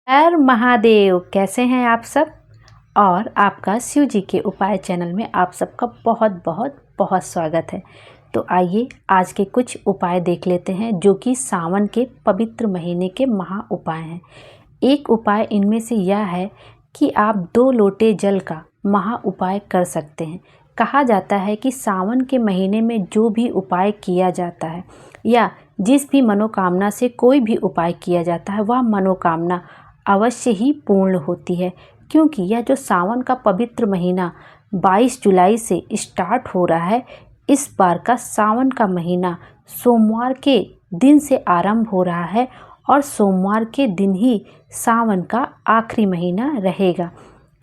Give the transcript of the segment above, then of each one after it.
हर महादेव। कैसे हैं आप सब। और आपका शिव जी के उपाय चैनल में आप सबका बहुत बहुत बहुत स्वागत है। तो आइए आज के कुछ उपाय देख लेते हैं जो कि सावन के पवित्र महीने के महा उपाय हैं। एक उपाय इनमें से यह है कि आप 2 लोटे जल का महा उपाय कर सकते हैं। कहा जाता है कि सावन के महीने में जो भी उपाय किया जाता है या जिस भी मनोकामना से कोई भी उपाय किया जाता है वह मनोकामना अवश्य ही पूर्ण होती है, क्योंकि यह जो सावन का पवित्र महीना 22 जुलाई से स्टार्ट हो रहा है, इस बार का सावन का महीना सोमवार के दिन से आरंभ हो रहा है और सोमवार के दिन ही सावन का आखिरी महीना रहेगा।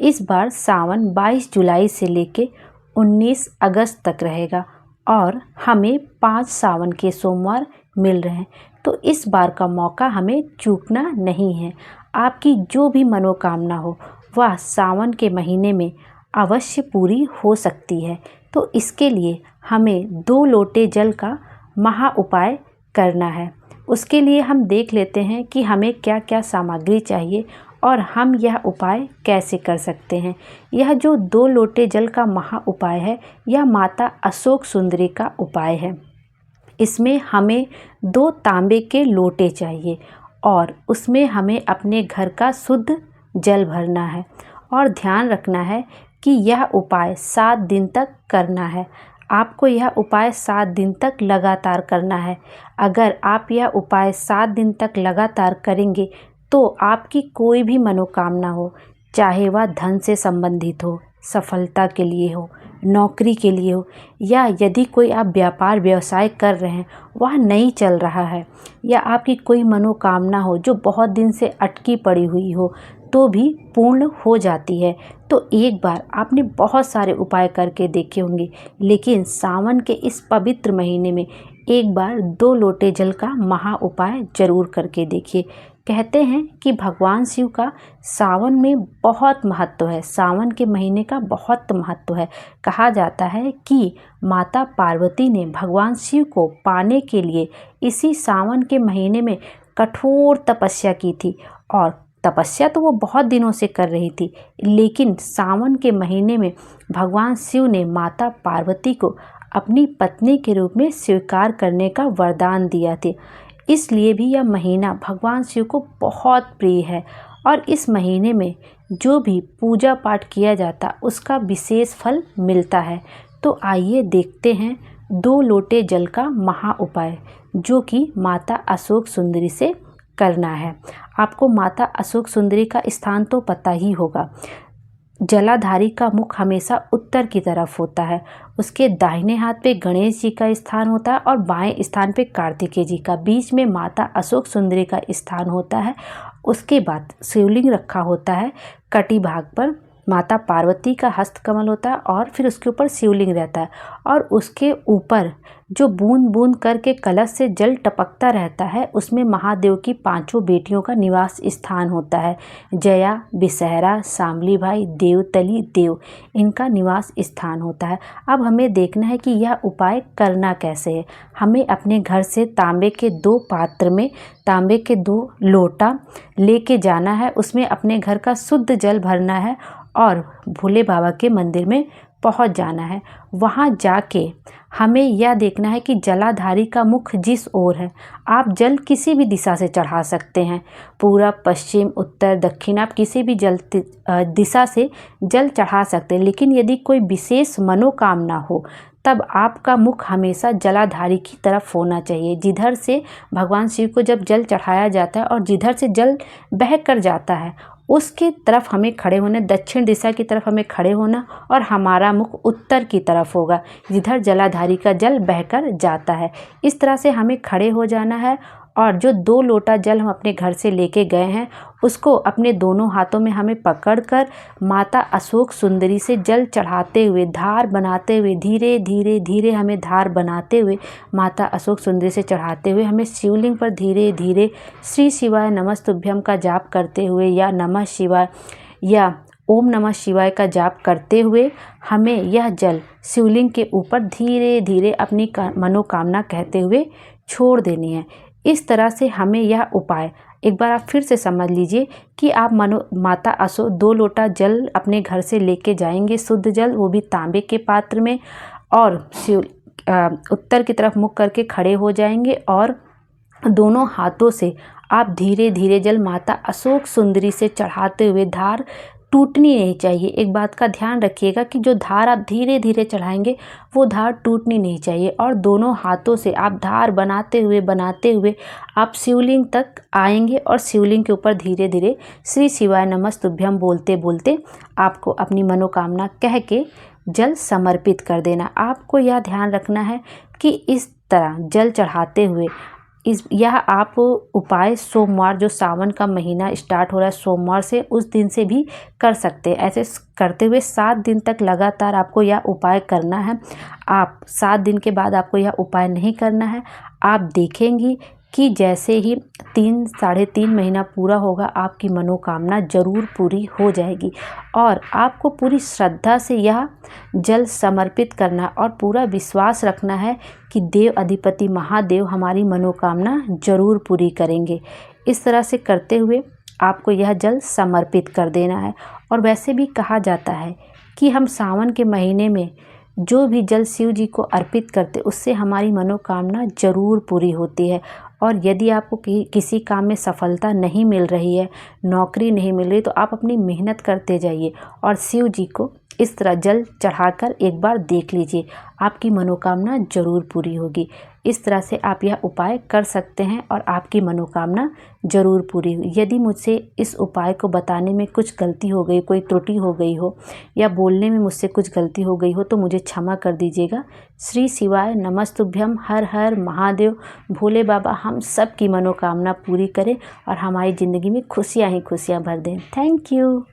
इस बार सावन 22 जुलाई से लेके 19 अगस्त तक रहेगा और हमें 5 सावन के सोमवार मिल रहे हैं। तो इस बार का मौका हमें चूकना नहीं है। आपकी जो भी मनोकामना हो वह सावन के महीने में अवश्य पूरी हो सकती है। तो इसके लिए हमें 2 लोटे जल का महा उपाय करना है। उसके लिए हम देख लेते हैं कि हमें क्या क्या सामग्री चाहिए और हम यह उपाय कैसे कर सकते हैं। यह जो 2 लोटे जल का महा उपाय है, यह माता अशोक सुंदरी का उपाय है। इसमें हमें 2 तांबे के लोटे चाहिए और उसमें हमें अपने घर का शुद्ध जल भरना है और ध्यान रखना है कि यह उपाय 7 दिन तक करना है। आपको यह उपाय 7 दिन तक लगातार करना है। अगर आप यह उपाय 7 दिन तक लगातार करेंगे तो आपकी कोई भी मनोकामना हो, चाहे वह धन से संबंधित हो, सफलता के लिए हो, नौकरी के लिए हो, या यदि कोई आप व्यापार व्यवसाय कर रहे हैं वह नहीं चल रहा है, या आपकी कोई मनोकामना हो जो बहुत दिन से अटकी पड़ी हुई हो, तो भी पूर्ण हो जाती है। तो एक बार आपने बहुत सारे उपाय करके देखे होंगे, लेकिन सावन के इस पवित्र महीने में एक बार 2 लोटे जल का महा उपाय जरूर करके देखिए। कहते हैं कि भगवान शिव का सावन में बहुत महत्व है, सावन के महीने का बहुत महत्व है। कहा जाता है कि माता पार्वती ने भगवान शिव को पाने के लिए इसी सावन के महीने में कठोर तपस्या की थी। और तपस्या तो वो बहुत दिनों से कर रही थी, लेकिन सावन के महीने में भगवान शिव ने माता पार्वती को अपनी पत्नी के रूप में स्वीकार करने का वरदान दिया था। इसलिए भी यह महीना भगवान शिव को बहुत प्रिय है और इस महीने में जो भी पूजा पाठ किया जाता उसका विशेष फल मिलता है। तो आइए देखते हैं 2 लोटे जल का महा उपाय जो कि माता अशोक सुंदरी से करना है। आपको माता अशोक सुंदरी का स्थान तो पता ही होगा। जलाधारी का मुख हमेशा उत्तर की तरफ होता है। उसके दाहिने हाथ पे गणेश जी का स्थान होता है और बाएं स्थान पे कार्तिकेय जी का, बीच में माता अशोक सुंदरी का स्थान होता है। उसके बाद शिवलिंग रखा होता है। कटी भाग पर माता पार्वती का हस्तकमल होता है और फिर उसके ऊपर शिवलिंग रहता है और उसके ऊपर जो बूंद बूंद करके कलश से जल टपकता रहता है उसमें महादेव की 5 बेटियों का निवास स्थान होता है। जया, विषहरा, शामली भाई, देवतली, देव, इनका निवास स्थान होता है। अब हमें देखना है कि यह उपाय करना कैसे है। हमें अपने घर से तांबे के 2 पात्र में तांबे के 2 लोटा लेके जाना है। उसमें अपने घर का शुद्ध जल भरना है और भोले बाबा के मंदिर में पहुंच जाना है। वहां जाके हमें यह देखना है कि जलाधारी का मुख जिस ओर है, आप जल किसी भी दिशा से चढ़ा सकते हैं। पूरब, पश्चिम, उत्तर, दक्षिण, आप किसी भी दिशा से जल चढ़ा सकते हैं। लेकिन यदि कोई विशेष मनोकामना हो तब आपका मुख हमेशा जलाधारी की तरफ होना चाहिए। जिधर से भगवान शिव को जब जल चढ़ाया जाता है और जिधर से जल बह कर जाता है उसकी तरफ हमें खड़े होना, दक्षिण दिशा की तरफ हमें खड़े होना और हमारा मुख उत्तर की तरफ होगा जिधर जलाधारी का जल बहकर जाता है। इस तरह से हमें खड़े हो जाना है और जो 2 लोटा जल हम अपने घर से लेके गए हैं उसको अपने दोनों हाथों में हमें पकड़कर माता अशोक सुंदरी से जल चढ़ाते हुए, धार बनाते हुए, धीरे धीरे धीरे हमें धार बनाते हुए माता अशोक सुंदरी से चढ़ाते हुए हमें शिवलिंग पर धीरे धीरे श्री शिवाय नमस्तुभ्यम का जाप करते हुए या नमः शिवाय या ओम नमः शिवाय का जाप करते हुए हमें यह जल शिवलिंग के ऊपर धीरे धीरे अपनी मनोकामना कहते हुए छोड़ देनी है। इस तरह से हमें यह उपाय एक बार आप फिर से समझ लीजिए कि आप माता असो 2 लोटा जल अपने घर से लेके जाएंगे, शुद्ध जल, वो भी तांबे के पात्र में, और उत्तर की तरफ मुख करके खड़े हो जाएंगे और दोनों हाथों से आप धीरे धीरे जल माता अशोक सुंदरी से चढ़ाते हुए, धार टूटनी नहीं चाहिए। एक बात का ध्यान रखिएगा कि जो धार आप धीरे धीरे चढ़ाएंगे वो धार टूटनी नहीं चाहिए, और दोनों हाथों से आप धार बनाते हुए आप शिवलिंग तक आएंगे और शिवलिंग के ऊपर धीरे धीरे श्री शिवाय नमस्तुभ्यम बोलते बोलते आपको अपनी मनोकामना कह के जल समर्पित कर देना। आपको यह ध्यान रखना है कि इस तरह जल चढ़ाते हुए यह आप उपाय सोमवार, जो सावन का महीना स्टार्ट हो रहा है सोमवार से, उस दिन से भी कर सकते हैं। ऐसे करते हुए 7 दिन तक लगातार आपको यह उपाय करना है। आप 7 दिन के बाद आपको यह उपाय नहीं करना है। आप देखेंगी कि जैसे ही 3-3.5 महीना पूरा होगा, आपकी मनोकामना जरूर पूरी हो जाएगी। और आपको पूरी श्रद्धा से यह जल समर्पित करना और पूरा विश्वास रखना है कि देव अधिपति महादेव हमारी मनोकामना जरूर पूरी करेंगे। इस तरह से करते हुए आपको यह जल समर्पित कर देना है। और वैसे भी कहा जाता है कि हम सावन के महीने में जो भी जल शिव जी को अर्पित करते, उससे हमारी मनोकामना जरूर पूरी होती है। और यदि आपको किसी काम में सफलता नहीं मिल रही है, नौकरी नहीं मिल रही, तो आप अपनी मेहनत करते जाइए और शिव जी को इस तरह जल चढ़ाकर एक बार देख लीजिए, आपकी मनोकामना जरूर पूरी होगी। इस तरह से आप यह उपाय कर सकते हैं और आपकी मनोकामना जरूर पूरी हुई। यदि मुझसे इस उपाय को बताने में कुछ गलती हो गई, कोई त्रुटि हो गई हो, या बोलने में मुझसे कुछ गलती हो गई हो, तो मुझे क्षमा कर दीजिएगा। श्री शिवाय नमस्तुभ्यम। हर हर महादेव। भोले बाबा हम सब की मनोकामना पूरी करें और हमारी ज़िंदगी में खुशियाँ ही खुशियाँ भर दें। Thank you.